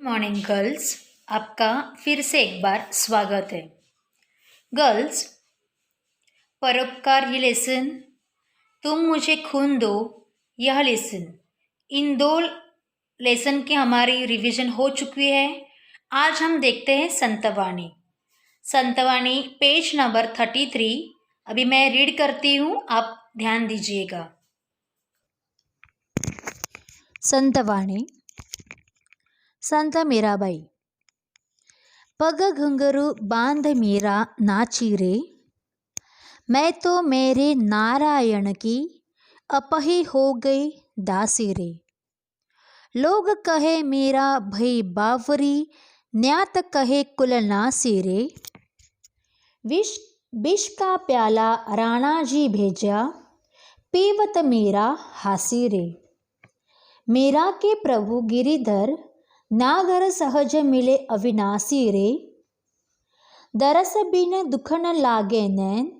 Morning girls, आपका फिर से एक बार स्वागत है। गर्ल्स, परोपकार ये लेसन, तुम मुझे खून दो यह लेसन, इन दो लेसन की हमारी रिवीजन हो चुकी है। आज हम देखते हैं संतवाणी। संतवाणी पेज नंबर 33। अभी मैं रीड करती हूँ, आप ध्यान दीजिएगा। संतवाणी। संत मीराबाई। पग घुंघरू बांध मीरा नाची रे, मैं तो मेरे नारायण की अपही हो गई दासी रे। लोग कहे मीरा भई बावरी, न्यात कहे कुलनासी रे। विष का प्याला राणा जी भेजा, पीवत मीरा हासी रे। मीरा के प्रभु गिरिधर, नागर सहज मिले अविनाशी रे। दरस बिन दुख न लागे नैन,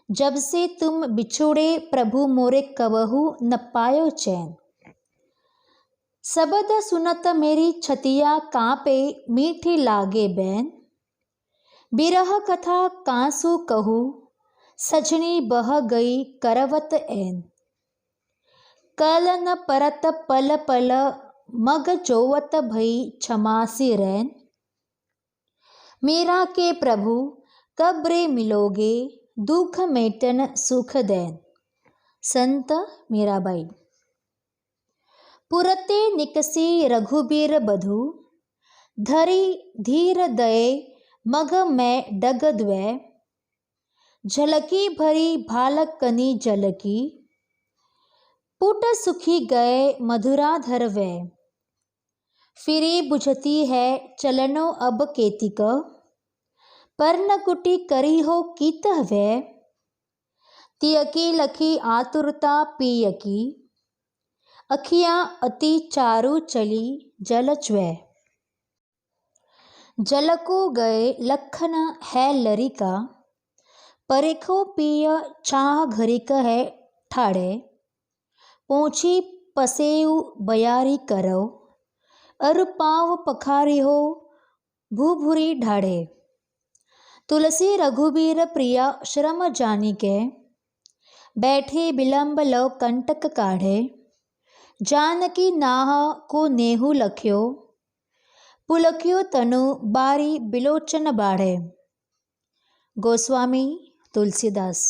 जब से तुम बिछुड़े प्रभु मोरे कबहू न पायो चैन। सबद सुनत मेरी छतिया कांपे, मीठी लागे बैन। बिरह कथा कांसू कहूँ, सजनी बह गई करवत ऐन। कल न परत पल पल, मग चोवत भई क्षमासी रैन। मीरा के प्रभु कब रे मिलोगे, दुख मेटन सुख दैन। संत मीराबाई। पुरते निकसी रघुबीर बधु, धरी धीर दये मग मैं डग द्वै। झलकी भरी भालक कनी जलकी, पुट सुखी गए मधुराधर वै। फिरी बुझती है चलनो अब केतिक, पर्णकुटी करी हो कीत वै। तियकी लखी आतुरता पियकी, अखियाँ अति चारु चली जल च्वै। जल को गए लखन है लरिका, परेखो पिय चाह घरिक है ठाड़े। पोछी पसेऊ बयारी करो, अरु पाँव पखारी हो भूभुरी ढाढ़े। तुलसी रघुबीर प्रिया श्रम जानिके, बैठे बिलंब लो कंटक काढ़े। जानकी नाह को नेहु लख्यो, पुलख्यो तनु बारी बिलोचन बाढ़े। गोस्वामी तुलसीदास।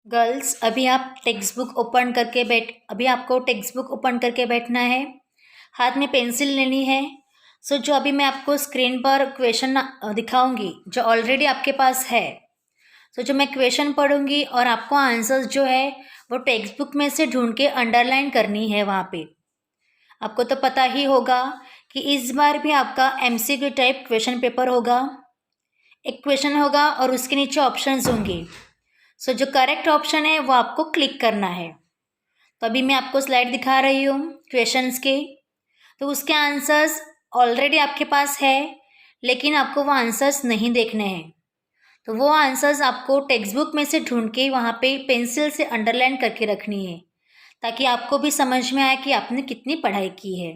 गर्ल्स, अभी आप टेक्स्ट बुक ओपन करके अभी आपको टेक्स्ट बुक ओपन करके बैठना है, हाथ में पेंसिल लेनी है। जो अभी मैं आपको स्क्रीन पर क्वेश्चन दिखाऊंगी जो ऑलरेडी आपके पास है, जो मैं क्वेश्चन पढ़ूंगी और आपको आंसर्स जो है वो टेक्स्ट बुक में से ढूंढ के अंडरलाइन करनी है। वहाँ पे आपको तो पता ही होगा कि इस बार भी आपका MCQ टाइप क्वेश्चन पेपर होगा। एक क्वेश्चन होगा और उसके नीचे ऑप्शंस होंगे। जो करेक्ट ऑप्शन है वो आपको क्लिक करना है। तो अभी मैं आपको स्लाइड दिखा रही हूँ क्वेश्चंस के, तो उसके आंसर्स ऑलरेडी आपके पास है, लेकिन आपको वो आंसर्स नहीं देखने हैं। तो वो आंसर्स आपको टेक्स्ट बुक में से ढूंढ के वहाँ पे पेंसिल से अंडरलाइन करके रखनी है, ताकि आपको भी समझ में आए कि आपने कितनी पढ़ाई की है।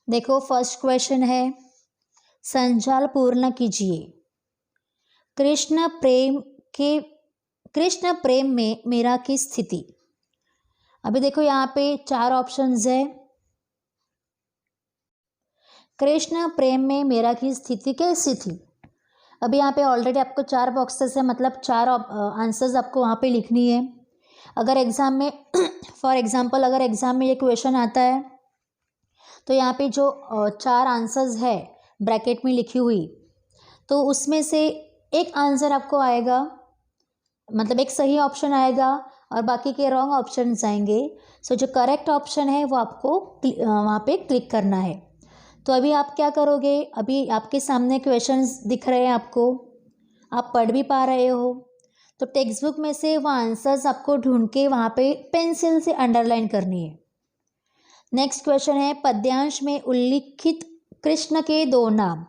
देखो, फर्स्ट क्वेश्चन है, संजाल पूर्ण कीजिए। कृष्ण प्रेम में मीरा की स्थिति। अभी देखो यहाँ पे 4 ऑप्शंस है। कृष्ण प्रेम में मीरा की स्थिति कैसी थी? अभी यहाँ पे ऑलरेडी आपको 4 बॉक्सेस है, मतलब 4 आंसर्स आपको वहाँ पे लिखनी है। अगर एग्ज़ाम में फॉर एग्जांपल अगर एग्ज़ाम में ये क्वेश्चन आता है तो यहाँ पे जो 4 आंसर्स है ब्रैकेट में लिखी हुई, तो उसमें से एक आंसर आपको आएगा, मतलब एक सही ऑप्शन आएगा और बाकी के रॉन्ग ऑप्शंस आएंगे। जो करेक्ट ऑप्शन है वो आपको वहाँ पे क्लिक करना है। तो अभी आप क्या करोगे, अभी आपके सामने क्वेश्चंस दिख रहे हैं आपको, आप पढ़ भी पा रहे हो, तो टेक्स्ट बुक में से वो आंसर्स आपको ढूंढ के वहाँ पे पेंसिल से अंडरलाइन करनी है। नेक्स्ट क्वेश्चन है, पद्यांश में उल्लिखित कृष्ण के 2 नाम।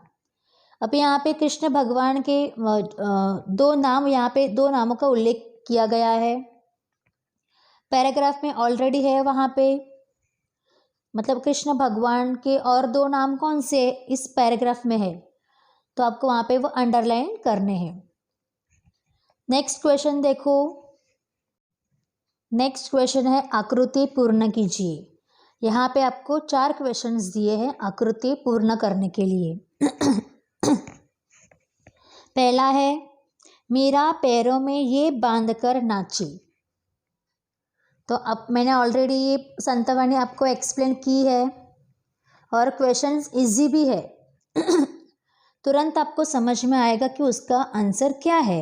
अभी यहाँ पे कृष्ण भगवान के 2 नाम, यहाँ पे 2 नामों का उल्लेख किया गया है। पैराग्राफ में ऑलरेडी है वहाँ पे। मतलब कृष्ण भगवान के और 2 नाम कौन से इस पैराग्राफ में है, तो आपको वहाँ पे वो अंडरलाइन करने हैं। नेक्स्ट क्वेश्चन देखो, नेक्स्ट क्वेश्चन है आकृति पूर्ण कीजिए। यहाँ पे आपको 4 क्वेश्चंस दिए हैं आकृति पूर्ण करने के लिए। पहला है मीरा पैरों में ये बांधकर नाची। तो अब मैंने ऑलरेडी ये संतवाणी आपको एक्सप्लेन की है और क्वेश्चंस इजी भी है। तुरंत आपको समझ में आएगा कि उसका आंसर क्या है।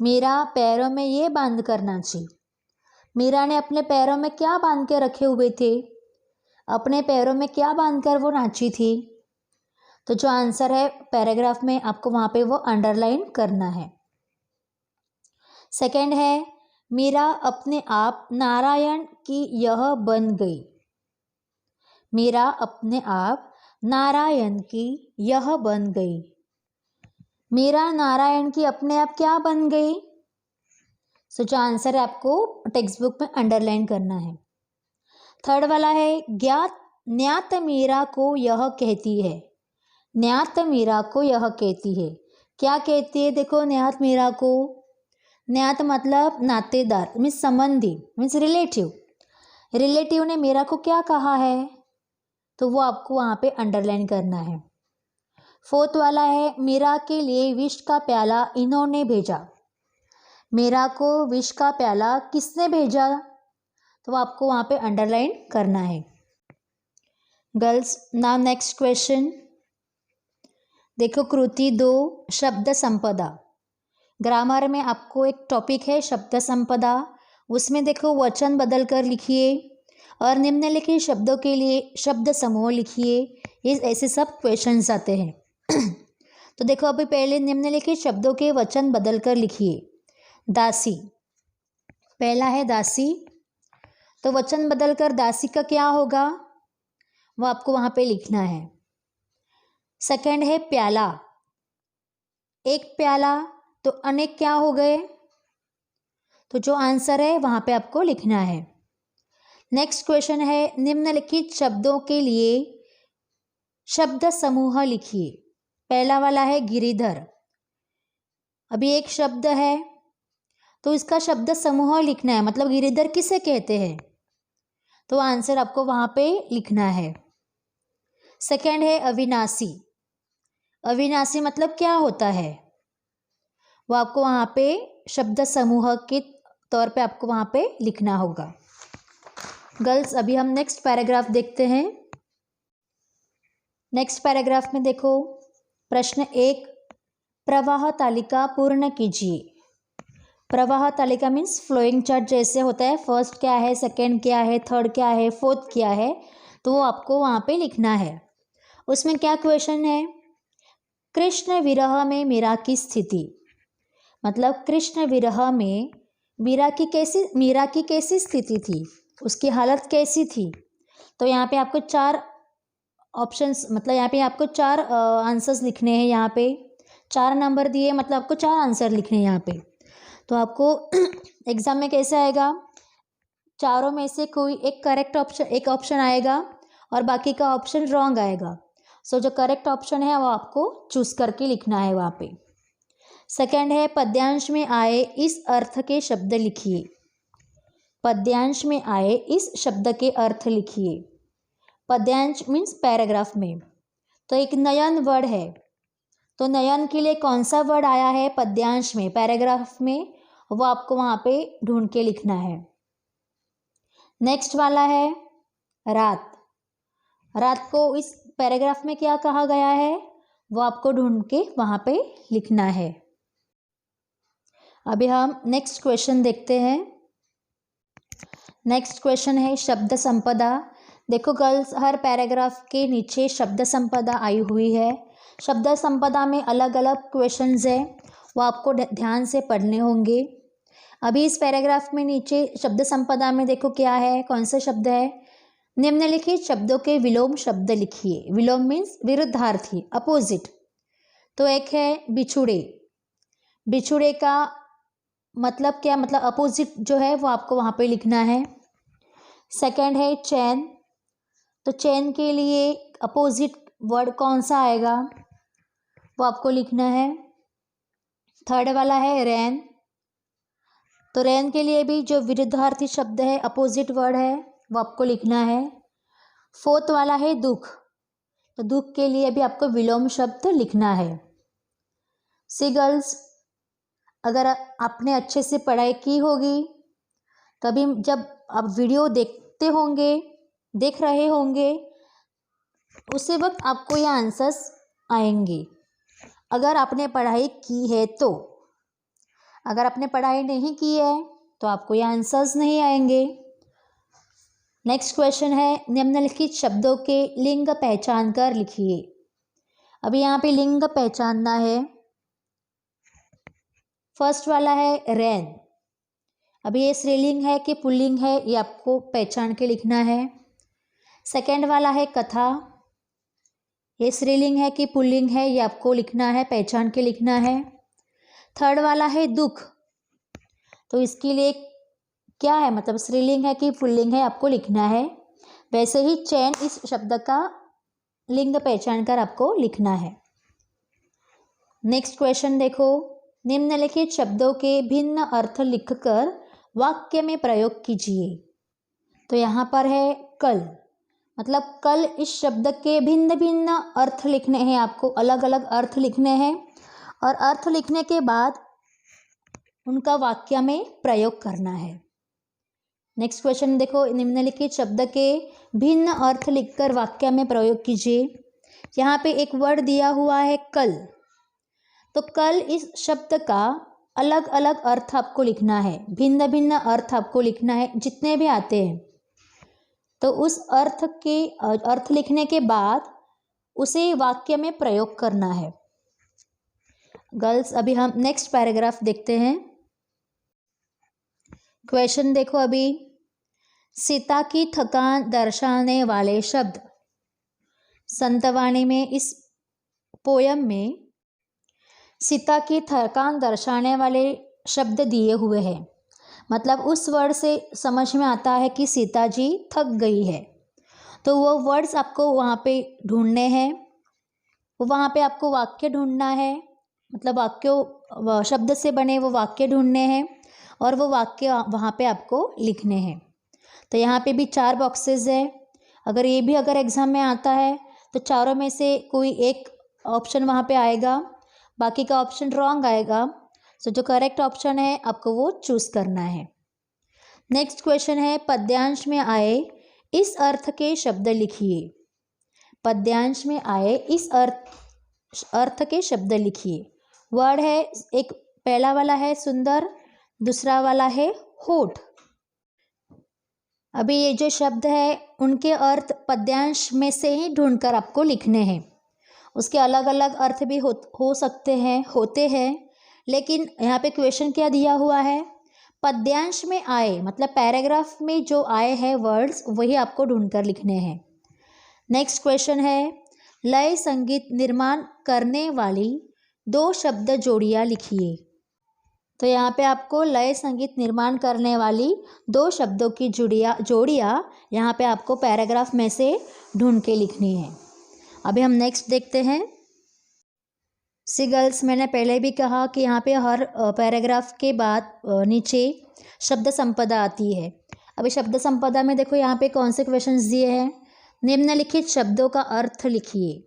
मीरा पैरों में ये बांध कर नाची। मीरा ने अपने पैरों में क्या बांध के रखे हुए थे, अपने पैरों में क्या बांधकर वो नाची थी। तो जो आंसर है पैराग्राफ में आपको वहाँ पे वो अंडरलाइन करना है। सेकंड है मीरा अपने आप नारायण की यह बन गई। मीरा अपने आप नारायण की यह बन गई। मीरा नारायण की अपने आप क्या बन गई। सो जो आंसर है आपको टेक्स्ट बुक में अंडरलाइन करना है। थर्ड वाला है न्यात मीरा को यह कहती है। न्यात मीरा को यह कहती है, क्या कहती है। देखो न्यात मीरा को, न्यात मतलब नातेदार मीन्स संबंधी मीन्स रिलेटिव। रिलेटिव ने मीरा को क्या कहा है, तो वो आपको वहाँ पे अंडरलाइन करना है। फोर्थ वाला है मीरा के लिए विष का प्याला इन्होंने भेजा। मीरा को विष का प्याला किसने भेजा, तो आपको वहाँ पे अंडरलाइन करना है। गर्ल्स नाउ नेक्स्ट क्वेश्चन देखो, कृति 2 शब्द संपदा। ग्रामर में आपको एक टॉपिक है शब्द संपदा, उसमें देखो वचन बदल कर लिखिए और निम्नलिखित शब्दों के लिए शब्द समूह लिखिए। ये ऐसे सब क्वेश्चंस आते हैं। तो देखो अभी पहले निम्नलिखित शब्दों के वचन बदल कर लिखिए। दासी, पहला है दासी, तो वचन बदल कर दासी का क्या होगा वो आपको वहाँ पे लिखना है। सेकंड है प्याला, एक प्याला, तो अनेक क्या हो गए, तो जो आंसर है वहाँ पे आपको लिखना है। नेक्स्ट क्वेश्चन है निम्नलिखित शब्दों के लिए शब्द समूह लिखिए। पहला वाला है गिरिधर। अभी एक शब्द है तो इसका शब्द समूह लिखना है, मतलब गिरिधर किसे कहते हैं, तो आंसर आपको वहाँ पे लिखना है। सेकंड है अविनाशी। अविनाशी मतलब क्या होता है, वो आपको वहाँ पे शब्द समूह के तौर पे आपको वहाँ पे लिखना होगा। गर्ल्स अभी हम नेक्स्ट पैराग्राफ देखते हैं। नेक्स्ट पैराग्राफ में देखो, प्रश्न 1 प्रवाह तालिका पूर्ण कीजिए। प्रवाह तालिका मीन्स फ्लोइंग चार्ट जैसे होता है, फर्स्ट क्या है, सेकंड क्या है, थर्ड क्या है, फोर्थ क्या है, तो वो आपको वहाँ पे लिखना है। उसमें क्या क्वेश्चन है, कृष्ण विरह में मीरा की स्थिति, मतलब कृष्ण विरह में मीरा की कैसी स्थिति थी, उसकी हालत कैसी थी। तो यहाँ पे आपको 4 ऑप्शंस, मतलब यहाँ पे आपको 4 आंसर्स लिखने हैं। यहाँ पे 4 नंबर दिए, मतलब आपको 4 आंसर लिखने हैं यहाँ पे। तो आपको एग्ज़ाम में कैसे आएगा, चारों में से कोई एक करेक्ट ऑप्शन, एक ऑप्शन आएगा और बाकी का ऑप्शन रॉन्ग आएगा। सो जो करेक्ट ऑप्शन है वो आपको चूज करके लिखना है वहाँ पे। सेकंड है पद्यांश में आए इस अर्थ के शब्द लिखिए। पद्यांश में आए इस शब्द के अर्थ लिखिए। पद्यांश मीन्स पैराग्राफ में, तो एक नयन वर्ड है, तो नयन के लिए कौन सा वर्ड आया है पद्यांश में, पैराग्राफ में, वो आपको वहाँ पे ढूंढ के लिखना है। नेक्स्ट वाला है रात। रात को इस पैराग्राफ में क्या कहा गया है वो आपको ढूंढ के वहाँ पे लिखना है। अभी हम नेक्स्ट क्वेश्चन देखते हैं। नेक्स्ट क्वेश्चन है शब्द संपदा। देखो गर्ल्स, हर पैराग्राफ के नीचे शब्द संपदा आई हुई है। शब्द संपदा में अलग अलग क्वेश्चंस है, वो आपको ध्यान से पढ़ने होंगे। अभी इस पैराग्राफ में नीचे शब्द संपदा में देखो क्या है, कौन सा शब्द है, निम्नलिखित शब्दों के विलोम शब्द लिखिए। विलोम मीन्स विरुद्धार्थी, अपोजिट। तो एक है बिछुड़े। बिछुड़े का मतलब क्या, मतलब अपोजिट जो है वो आपको वहाँ पे लिखना है। सेकंड है चैन। तो चैन के लिए अपोजिट वर्ड कौन सा आएगा वो आपको लिखना है। थर्ड वाला है रैन, तो रैन के लिए भी जो विरुद्धार्थी शब्द है, अपोजिट वर्ड है, वो आपको लिखना है। फोर्थ वाला है दुख, तो दुख के लिए भी आपको विलोम शब्द लिखना है। सी गर्ल्स, अगर आपने अच्छे से पढ़ाई की होगी तभी जब आप वीडियो देख रहे होंगे उसी वक्त आपको ये आंसर्स आएंगे। अगर आपने पढ़ाई की है तो, अगर आपने पढ़ाई नहीं की है तो आपको ये आंसर्स नहीं आएंगे। नेक्स्ट क्वेश्चन है, निम्नलिखित शब्दों के लिंग पहचान कर लिखिए। अभी यहाँ पे लिंग पहचानना है। फर्स्ट वाला है रैन, अभी ये स्त्रीलिंग है कि पुल्लिंग है ये आपको पहचान के लिखना है। सेकेंड वाला है कथा, ये स्त्रीलिंग है कि पुल्लिंग है ये आपको लिखना है, पहचान के लिखना है। थर्ड वाला है दुख, तो इसके लिए क्या है, मतलब स्त्रीलिंग है कि पुल्लिंग है आपको लिखना है। वैसे ही चैन इस शब्द का लिंग पहचान कर आपको लिखना है। नेक्स्ट क्वेश्चन देखो, निम्नलिखित शब्दों के भिन्न अर्थ लिखकर वाक्य में प्रयोग कीजिए। तो यहाँ पर है कल, मतलब कल इस शब्द के भिन्न भिन्न अर्थ लिखने हैं, आपको अलग अलग अर्थ लिखने हैं और अर्थ लिखने के बाद उनका वाक्य में प्रयोग करना है। नेक्स्ट क्वेश्चन देखो, निम्नलिखित शब्द के भिन्न अर्थ लिखकर वाक्य में प्रयोग कीजिए। यहाँ पे एक वर्ड दिया हुआ है कल, तो कल इस शब्द का अलग अलग अर्थ आपको लिखना है, भिन्न भिन्न अर्थ आपको लिखना है, जितने भी आते हैं। तो उस अर्थ लिखने के बाद उसे वाक्य में प्रयोग करना है। गर्ल्स, अभी हम नेक्स्ट पैराग्राफ देखते हैं। क्वेश्चन देखो, अभी सीता की थकान दर्शाने वाले शब्द। संतवाणी में इस पोयम में सीता की थकान दर्शाने वाले शब्द दिए हुए हैं, मतलब उस वर्ड से समझ में आता है कि सीता जी थक गई है। तो वो वर्ड्स आपको वहाँ पे ढूंढने हैं, वहाँ पे आपको वाक्य ढूंढना है, मतलब वाक्यों शब्द से बने वो वाक्य ढूंढने हैं और वो वाक्य वहाँ पे आपको लिखने हैं। तो यहाँ पे भी 4 बॉक्सेस है, अगर ये भी एग्ज़ाम में आता है तो चारों में से कोई एक ऑप्शन वहाँ पे आएगा, बाकी का ऑप्शन रॉन्ग आएगा। सो जो करेक्ट ऑप्शन है आपको वो चूज़ करना है। नेक्स्ट क्वेश्चन है, पद्यांश में आए इस अर्थ के शब्द लिखिए। पद्यांश में आए इस अर्थ के शब्द लिखिए। वर्ड है, एक पहला वाला है सुंदर, दूसरा वाला है होठ। अभी ये जो शब्द है उनके अर्थ पद्यांश में से ही ढूंढकर आपको लिखने हैं। उसके अलग अलग अर्थ भी हो सकते हैं, होते हैं, लेकिन यहाँ पे क्वेश्चन क्या दिया हुआ है, पद्यांश में आए, मतलब पैराग्राफ में जो आए हैं वर्ड्स वही आपको ढूंढकर लिखने हैं। नेक्स्ट क्वेश्चन है, लय संगीत निर्माण करने वाली 2 शब्द जोड़ियाँ लिखिए। तो यहाँ पे आपको लय संगीत निर्माण करने वाली 2 शब्दों की जोड़ियाँ यहाँ पे आपको पैराग्राफ में से ढूंढ के लिखनी है। अभी हम नेक्स्ट देखते हैं। सी गर्ल्स, मैंने पहले भी कहा कि यहाँ पे हर पैराग्राफ के बाद नीचे शब्द संपदा आती है। अभी शब्द संपदा में देखो यहाँ पे कौन से क्वेश्चंस दिए हैं, निम्नलिखित शब्दों का अर्थ लिखिए।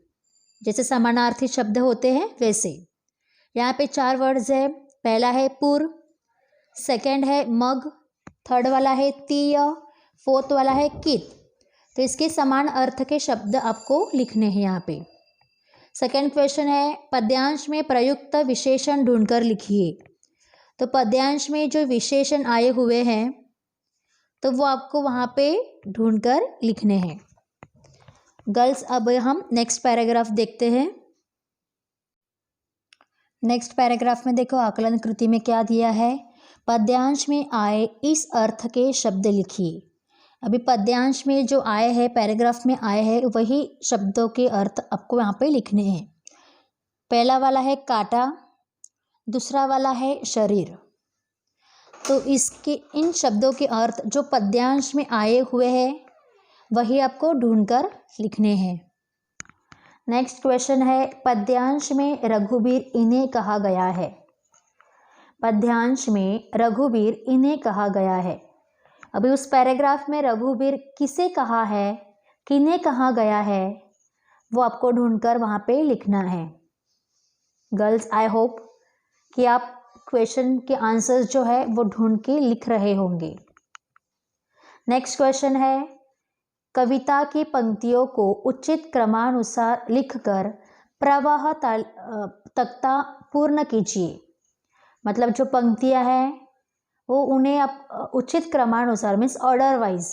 जैसे समानार्थी शब्द होते हैं वैसे यहाँ पे 4 वर्ड्स है, पहला है पुर, सेकंड है मग, थर्ड वाला है तीय, फोर्थ वाला है कित। तो इसके समान अर्थ के शब्द आपको लिखने हैं यहाँ पे। सेकंड क्वेश्चन है, पद्यांश में प्रयुक्त विशेषण ढूंढकर लिखिए। तो पद्यांश में जो विशेषण आए हुए हैं तो वो आपको वहाँ पे ढूंढकर लिखने हैं। गर्ल्स, अब हम नेक्स्ट पैराग्राफ देखते हैं। नेक्स्ट पैराग्राफ में देखो आकलन कृति में क्या दिया है, पद्यांश में आए इस अर्थ के शब्द लिखिए। अभी पद्यांश में जो आए हैं, पैराग्राफ में आए हैं, वही शब्दों के अर्थ आपको यहाँ पे लिखने हैं। पहला वाला है काटा, दूसरा वाला है शरीर। तो इन शब्दों के अर्थ जो पद्यांश में आए हुए हैं वही आपको ढूंढकर लिखने हैं। नेक्स्ट क्वेश्चन है, पद्यांश में रघुवीर इन्हें कहा गया है। पद्यांश में रघुवीर इन्हें कहा गया है। अभी उस पैराग्राफ में रघुवीर किसे कहा है, किन्हें कहा गया है, वो आपको ढूंढकर वहाँ पे लिखना है। गर्ल्स, आई होप कि आप क्वेश्चन के आंसर्स जो है वो ढूंढ के लिख रहे होंगे। नेक्स्ट क्वेश्चन है, कविता की पंक्तियों को उचित क्रमानुसार लिखकर प्रवाह तख्ता पूर्ण कीजिए। मतलब जो पंक्तियां हैं वो उन्हें आप उचित क्रमानुसार मीन्स ऑर्डर वाइज,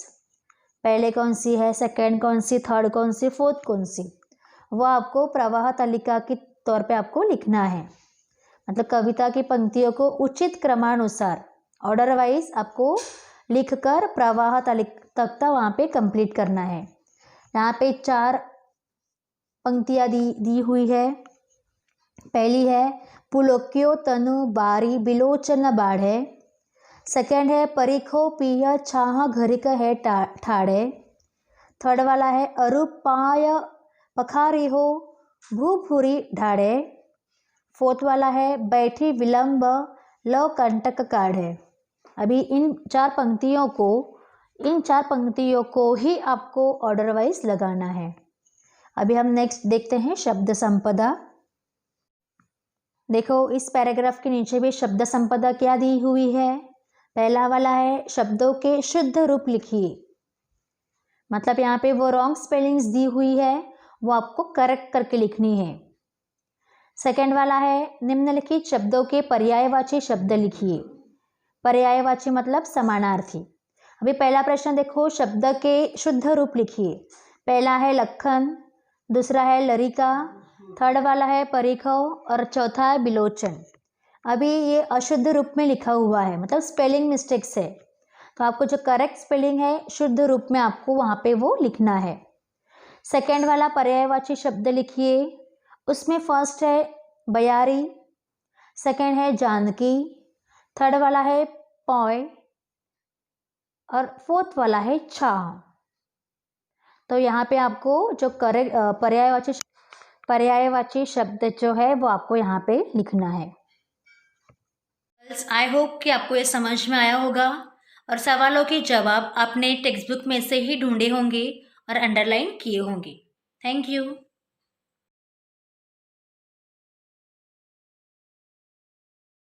पहले कौन सी है, सेकंड कौन सी, थर्ड कौन सी, फोर्थ कौन सी, वो आपको प्रवाह तालिका के तौर पे आपको लिखना है। मतलब कविता की पंक्तियों को उचित क्रमानुसार ऑर्डर वाइज आपको लिखकर प्रवाह तख्ता वहाँ पे कंप्लीट करना है। यहाँ पे 4 पंक्तियाँ दी हुई है। पहली है, पुलोक्यो तनु बारी बिलोचन बाढ़े। सेकेंड है, परिखो पिय छाह घरिक है ठाड़े। थर्ड वाला है, अरूपाय पखारी हो भूफुरी ढाड़े। फोर्थ वाला है, बैठी विलंब लव कंटक काढ़े। अभी इन चार पंक्तियों को ही आपको ऑर्डर वाइज लगाना है। अभी हम नेक्स्ट देखते हैं शब्द संपदा। देखो इस पैराग्राफ के नीचे भी शब्द संपदा क्या दी हुई है। पहला वाला है, शब्दों के शुद्ध रूप लिखिए। मतलब यहाँ पे वो रॉन्ग स्पेलिंग्स दी हुई है वो आपको करेक्ट करके लिखनी है। सेकंड वाला है, निम्नलिखित शब्दों के पर्यायवाची शब्द लिखिए। पर्यायवाची मतलब समानार्थी। अभी पहला प्रश्न देखो, शब्द के शुद्ध रूप लिखिए। पहला है लखन, दूसरा है लरिका, थर्ड वाला है परिखव और चौथा है बिलोचन। अभी ये अशुद्ध रूप में लिखा हुआ है, मतलब स्पेलिंग मिस्टेक्स है, तो आपको जो करेक्ट स्पेलिंग है शुद्ध रूप में आपको वहाँ पे वो लिखना है। सेकेंड वाला पर्यायवाची शब्द लिखिए, उसमें फर्स्ट है बयारी, सेकेंड है जानकी, थर्ड वाला है पॉय और फोर्थ वाला है छाह। तो यहाँ पे आपको जो करेक्ट पर्यायवाची शब्द जो है वो आपको यहाँ पे लिखना है। आई होप कि आपको ये समझ में आया होगा और सवालों के जवाब आपने टेक्स्ट बुक में से ही ढूंढे होंगे और अंडरलाइन किए होंगे। Thank you.